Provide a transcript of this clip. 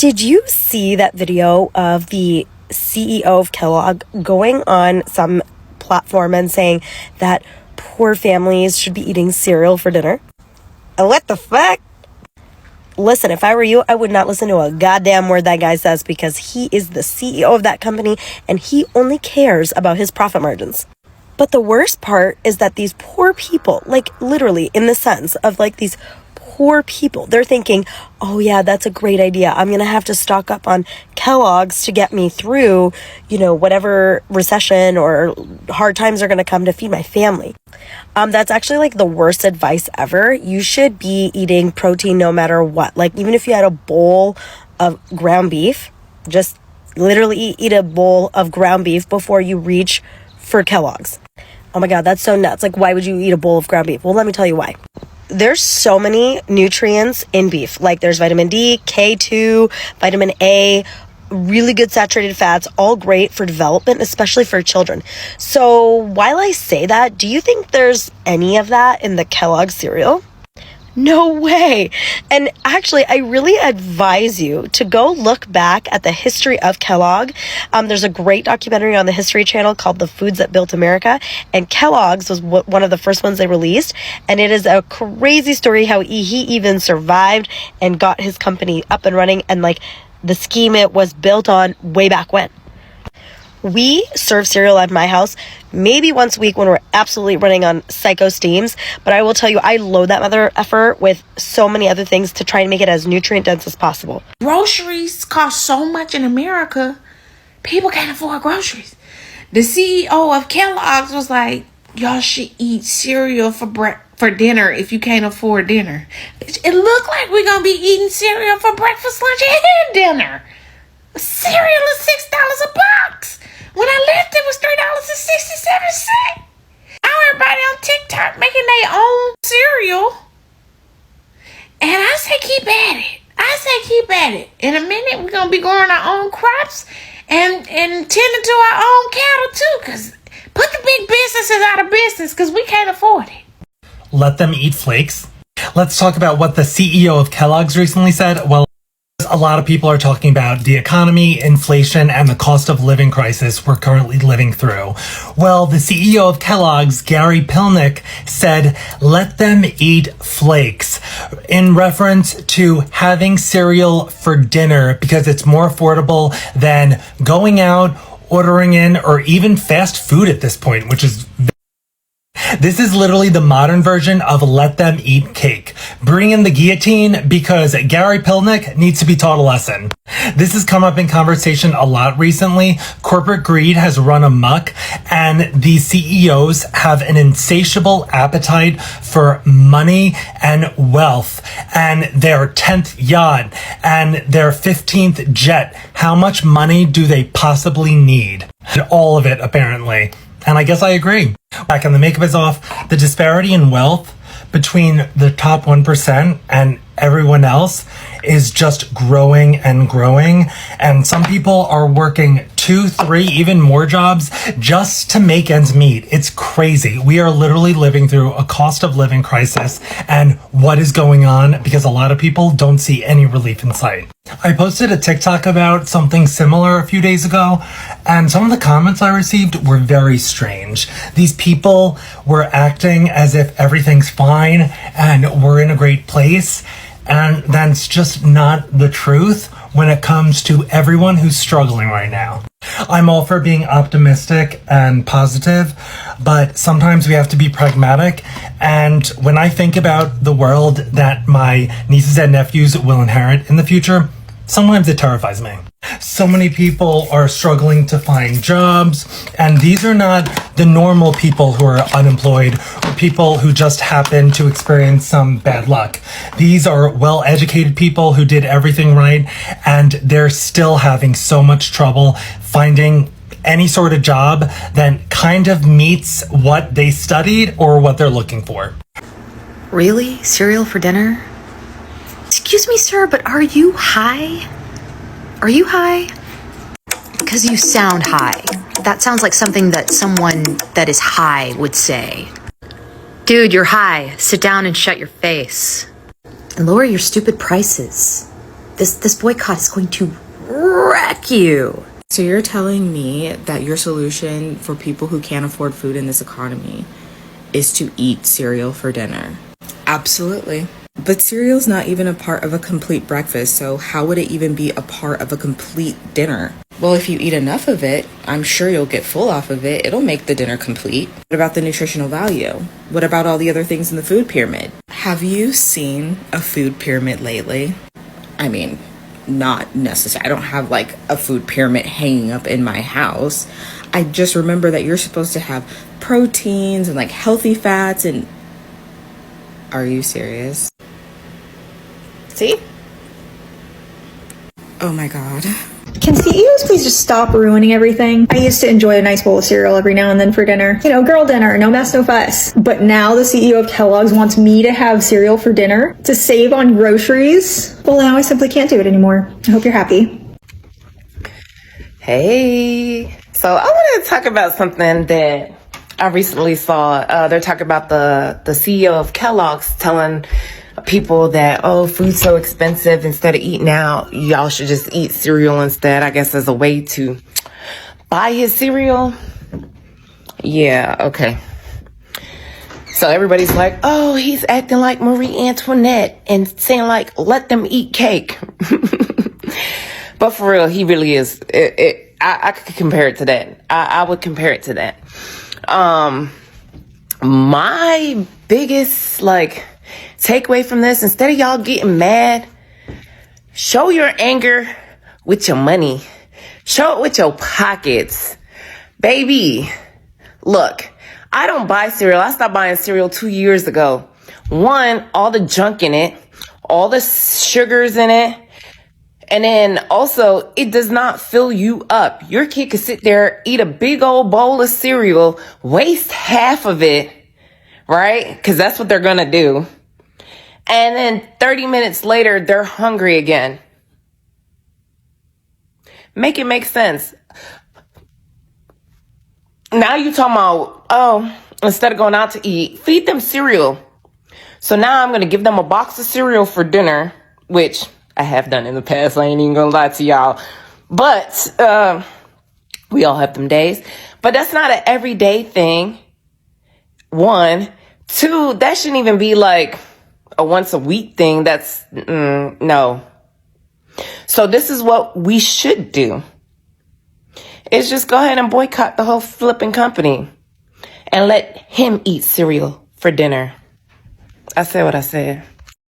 Did you see that video of the CEO of Kellogg going on some platform and saying that poor families should be eating cereal for dinner? What the fuck? Listen, if I were you, I would not listen to a goddamn word that guy says, because he is the CEO of that company and he only cares about his profit margins. But the worst part is that these poor people, like literally in the sense of like these poor people, they're thinking, oh yeah, that's a great idea. I'm going to have to stock up on Kellogg's to get me through, whatever recession or hard times are going to come to feed my family. That's actually like the worst advice ever. You should be eating protein no matter what. Like even if you had a bowl of ground beef, just literally eat a bowl of ground beef before you reach for Kellogg's. Oh my God, that's so nuts. Like, why would you eat a bowl of ground beef? Well, let me tell you why. There's so many nutrients in beef. Like there's vitamin D, K2, vitamin A, really good saturated fats, all great for development, especially for children. So while I say that, do you think there's any of that in the Kellogg's cereal? No way. And actually, I really advise you to go look back at the history of Kellogg. There's a great documentary on the History Channel called The Foods That Built America, and Kellogg's was one of the first ones they released, and it is a crazy story how he even survived and got his company up and running, and like the scheme it was built on way back when. We serve cereal at my house maybe once a week when we're absolutely running on psycho steams. But I will tell you, I load that mother effer with so many other things to try and make it as nutrient dense as possible. Groceries cost so much in America, people can't afford groceries. The CEO of Kellogg's was like, y'all should eat cereal for dinner if you can't afford dinner. It looked like we're going to be eating cereal for breakfast, lunch, and dinner. Cereal is $6 a box. When I left, it was $3.67. Now everybody on TikTok making their own cereal. And I say keep at it. In a minute, we're going to be growing our own crops and tending to our own cattle too. Because put the big businesses out of business because we can't afford it. Let them eat flakes. Let's talk about what the CEO of Kellogg's recently said. Well, a lot of people are talking about the economy, inflation, and the cost of living crisis we're currently living through. Well, the CEO of Kellogg's, Gary Pilnick, said, let them eat flakes, in reference to having cereal for dinner because it's more affordable than going out, ordering in, or even fast food at this point, which is... This is literally the modern version of let them eat cake. Bring in the guillotine because Gary Pilnick needs to be taught a lesson. This has come up in conversation a lot recently. Corporate greed has run amok, and these CEOs have an insatiable appetite for money and wealth, and their 10th yacht and their 15th jet. How much money do they possibly need? All of it, apparently. And I guess I agree. Back and the makeup is off. The disparity in wealth between the top 1% and everyone else is just growing and growing. And some people are working 2, 3, even more jobs just to make ends meet. It's crazy. We are literally living through a cost of living crisis, and what is going on because a lot of people don't see any relief in sight. I posted a TikTok about something similar a few days ago, and some of the comments I received were very strange. These people were acting as if everything's fine and we're in a great place, and that's just not the truth when it comes to everyone who's struggling right now. I'm all for being optimistic and positive, but sometimes we have to be pragmatic. And when I think about the world that my nieces and nephews will inherit in the future, sometimes it terrifies me. So many people are struggling to find jobs, and these are not the normal people who are unemployed or people who just happen to experience some bad luck. These are well-educated people who did everything right, and they're still having so much trouble finding any sort of job that kind of meets what they studied or what they're looking for. Really? Cereal for dinner? Excuse me, sir, but are you high? Are you high? Because you sound high. That sounds like something that someone that is high would say. Dude, you're high. Sit down and shut your face. And lower your stupid prices. This boycott is going to wreck you. So you're telling me that your solution for people who can't afford food in this economy is to eat cereal for dinner? Absolutely. But cereal's not even a part of a complete breakfast, so how would it even be a part of a complete dinner? Well, if you eat enough of it, I'm sure you'll get full off of it. It'll make the dinner complete. What about the nutritional value? What about all the other things in the food pyramid? Have you seen a food pyramid lately? I mean, not necessarily. I don't have like a food pyramid hanging up in my house. I just remember that you're supposed to have proteins and like healthy fats and... Are you serious? See? Oh my God. Can CEOs please just stop ruining everything? I used to enjoy a nice bowl of cereal every now and then for dinner. You know, girl dinner, no mess, no fuss. But now the CEO of Kellogg's wants me to have cereal for dinner to save on groceries. Well, now I simply can't do it anymore. I hope you're happy. Hey, so I wanted to talk about something that I recently saw. They're talking about the CEO of Kellogg's telling people that, oh, food's so expensive, instead of eating out, y'all should just eat cereal instead, I guess, as a way to buy his cereal. Yeah, okay. So everybody's like, oh, he's acting like Marie Antoinette and saying like, let them eat cake. But for real, he really is. I could compare it to that. I would compare it to that. My biggest takeaway from this, instead of y'all getting mad, show your anger with your money. Show it with your pockets. Baby, look, I don't buy cereal. I stopped buying cereal 2 years ago. One, all the junk in it, all the sugars in it. And then also, it does not fill you up. Your kid could sit there, eat a big old bowl of cereal, waste half of it, right? Because that's what they're going to do. And then 30 minutes later, they're hungry again. Make it make sense. Now you talking about, oh, instead of going out to eat, feed them cereal. So now I'm going to give them a box of cereal for dinner, which I have done in the past. I ain't even going to lie to y'all. But we all have them days. But that's not an everyday thing. One. Two, that shouldn't even be like a once a week thing. That's, no. So this is what we should do. Is just go ahead and boycott the whole flipping company and let him eat cereal for dinner. I said what I said.